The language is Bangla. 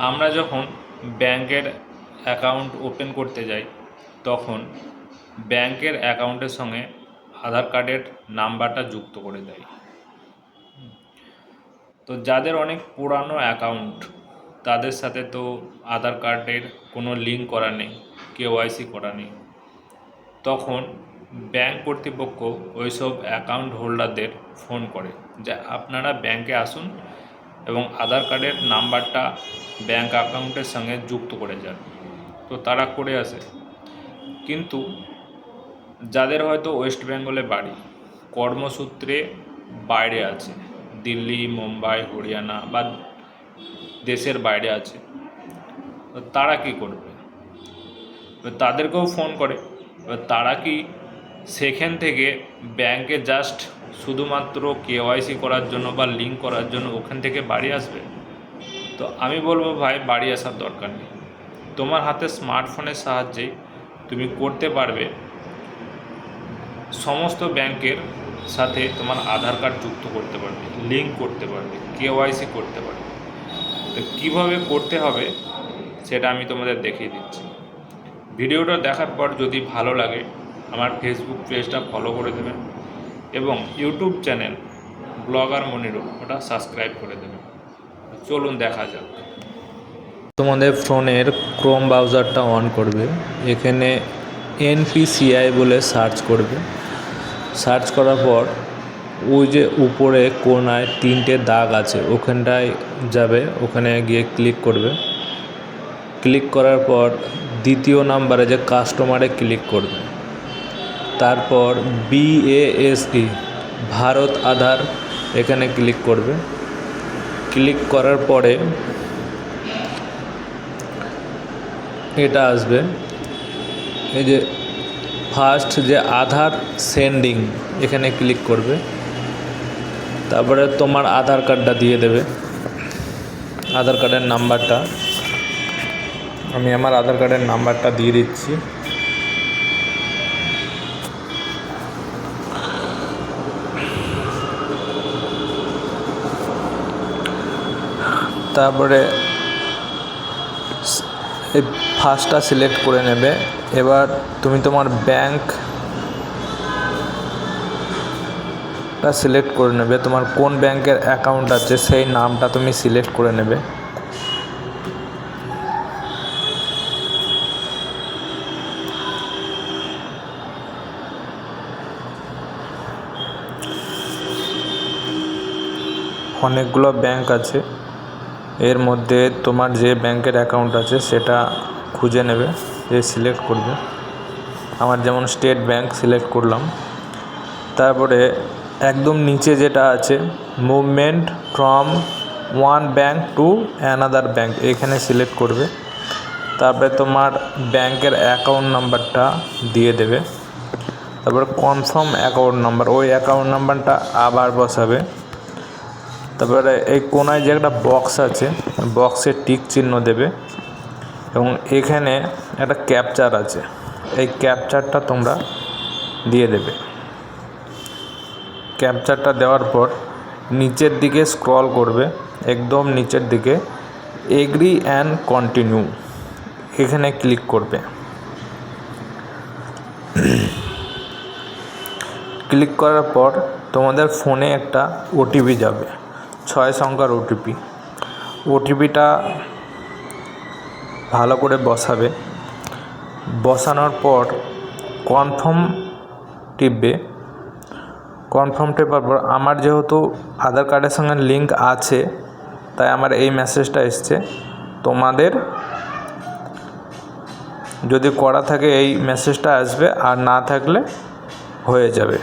আমরা যখন ব্যাংকের অ্যাকাউন্ট ওপেন করতে যাই তখন ব্যাংকের অ্যাকাউন্টের সঙ্গে আধার কার্ডের নাম্বারটা যুক্ত করে দেয়। তো যাদের অনেক পুরানো অ্যাকাউন্ট তাদের সাথে তো আধার কার্ডের কোনো লিঙ্ক করা নেই, কেওয়াইসি করা নেই, তখন ব্যাংক কর্তৃপক্ষ ওইসব অ্যাকাউন্ট হোল্ডারদের ফোন করে যে আপনারা ব্যাংকে আসুন এবং আধার কার্ডের নাম্বারটা ব্যাংক অ্যাকাউন্টের সঙ্গে যুক্ত করে যান। তো তারা করে আসে, কিন্তু যাদের হয়তো ওয়েস্ট বেঙ্গলে বাড়ি, কর্মসূত্রে বাইরে আছে, দিল্লি, মুম্বাই, হরিয়ানা বা দেশের বাইরে আছে, তো তারা কি করবে? তাদেরকেও ফোন করে। এবার তারা কি সেখান থেকে ব্যাংকে জাস্ট শুধুমাত্র কেওয়াইসি করার জন্য বা লিঙ্ক করার জন্য ওখান থেকে বাড়ি আসবে? তো আমি বলবো ভাই, বাড়ি আসার দরকার নেই। তোমার হাতে স্মার্টফোনের সাহায্যেই তুমি করতে পারবে সমস্ত ব্যাংকের সাথে তোমার আধার কার্ড যুক্ত করতে পারবে, লিঙ্ক করতে পারবে, কেওয়াইসি করতে পারবে। তো কীভাবে করতে হবে সেটা আমি তোমাদের দেখিয়ে দিচ্ছি। ভিডিওটা দেখার পর যদি ভালো লাগে আমার ফেসবুক পেজটা ফলো করে দেবেন এবং ইউটিউব চ্যানেল ব্লগার মনিরু ওটা সাবস্ক্রাইব করে দেবেন। চলুন দেখা যাক। তোমাদের ফোনের ক্রোম ব্রাউজারটা অন করবে, এখানে NPCI বলে সার্চ করবে। সার্চ করার পর ওই যে উপরে কোনায় 3টে দাগ আছে ওখানটায় যাবে, ওখানে গিয়ে ক্লিক করবে। ক্লিক করার পর দ্বিতীয় নাম্বারে যে কাস্টমারে ক্লিক করবে, তারপর BASE ভারত আধার এখানে ক্লিক করবে। ক্লিক করার পরে এটা আসবে, এই যে ফার্স্ট যে আধার সেন্ডিং এখানে ক্লিক করবে। তারপরে তোমার আধার কার্ডটা দিয়ে দেবে, আধার কার্ডের নাম্বারটা। আমি আমার আধার কার্ডের নাম্বারটা দিয়ে দিচ্ছি। তারপরে এই ফার্স্টটা সিলেক্ট করে নেবে। এবার তুমি তোমার ব্যাংকটা সিলেক্ট করে নেবে, তোমার কোন ব্যাংকের অ্যাকাউন্ট আছে সেই নামটা তুমি সিলেক্ট করে নেবে। অনেকগুলো ব্যাংক আছে, এর মধ্যে তোমার যে ব্যাংকের অ্যাকাউন্ট আছে সেটা খুঁজে নেবে, যে সিলেক্ট করবে। আমার যেমন স্টেট ব্যাংক সিলেক্ট করলাম। তারপরে একদম নিচে যেটা আছে movement from one bank to another bank, এখানে সিলেক্ট করবে। তারপরে তোমার ব্যাংকের অ্যাকাউন্ট নাম্বারটা দিয়ে দেবে। তারপরে কনফার্ম অ্যাকাউন্ট নাম্বার, ওই অ্যাকাউন্ট নাম্বারটা আবার বসাবে। তারপরে এই কোনায় যে একটা বক্স আছে, বক্সে টিক চিহ্ন দেবে এবং এখানে একটা ক্যাপচার আছে, এই ক্যাপচারটা তোমরা দিয়ে দেবে। ক্যাপচারটা দেওয়ার পর নিচের দিকে স্ক্রল করবে, একদম নিচের দিকে এগ্রি অ্যান্ড কন্টিনিউ এখানে ক্লিক করবে। ক্লিক করার পর তোমাদের ফোনে একটা OTP যাবে, 6 সংখ্যার ওটিপিটা ভালো করে বসাবে। বসানোর পর কনফার্ম টিপবে। কনফার্ম টেপার পর আমার যেহেতু আধার কার্ডের সঙ্গে লিঙ্ক আছে তাই আমার এই মেসেজটা এসছে। তোমাদের যদি করা থাকে এই মেসেজটা আসবে, আর না থাকলে হয়ে যাবে।